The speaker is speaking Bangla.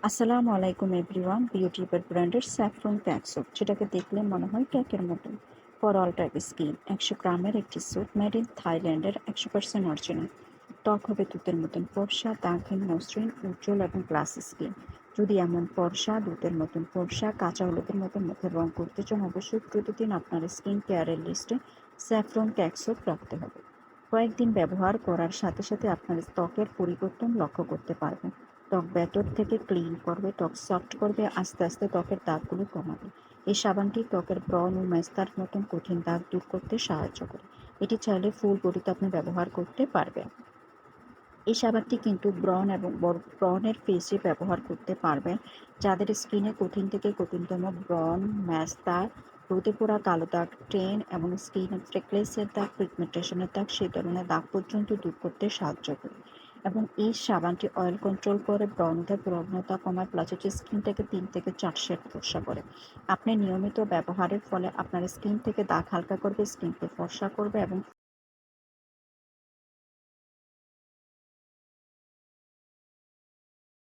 আসসালামু আলাইকুম এভরিওয়ান। বিউটি ব্র্যান্ডের স্যাফরন ক্যাক সোপ, যেটাকে দেখলে মনে হয় ক্যাকের মতন। ফর অল টাইপ স্কিন, 100 গ্রামের একটি সোপ, মেড ইন থাইল্যান্ডের, 100% অরিজিনাল। ত্বক হবে দুধের মতন ফর্সা, দাগহীন, মসৃণ, উজ্জ্বল এবং গ্লাসি স্কিন। যদি এমন ফর্সা, দুধের মতন ফর্সা, কাঁচা হলুদের মতন মুখের রং করতে চান, অবশ্যই প্রতিদিন আপনার স্কিন কেয়ারের লিস্টে স্যাফরন ক্যাক সোপ রাখতে হবে। কয়েকদিন ব্যবহার করার সাথে সাথে আপনার ত্বকের পরিবর্তন লক্ষ্য করতে পারবেন। ত্বক ভেতর থেকে ক্লিন করবে, ত্বক সফট করবে, আস্তে আস্তে ত্বকের দাগগুলো কমাবে। এই সাবানটি ত্বকের ব্রণ ও মেস্তার মতন কঠিন দাগ দূর করতে সাহায্য করে। এটি চাইলে ফুল বডিতে আপনি ব্যবহার করতে পারবেন। এই সাবানটি কিন্তু ব্রণের ফেসে ব্যবহার করতে পারবেন। যাদের স্কিনে কঠিন থেকে কঠিনতম ব্রণ, মেস্তা, রোদে পোড়া কালো দাগ, ট্রেন এবং স্কিন ফ্রেকলেসের দাগ, পিগমেন্টেশনের দাগ, সেই ধরনের দাগ পর্যন্ত দূর করতে সাহায্য করে। এবং এই সাবানটি অয়েল কন্ট্রোল করে, ব্রণের প্রবণতা কমায়, প্লাস হচ্ছে স্কিনটাকে 3 থেকে 4 শেড ফর্সা করে। আপনি নিয়মিত ব্যবহারের ফলে আপনার স্কিন থেকে দাগ হালকা করবে, স্কিনকে ফর্সা করবে এবং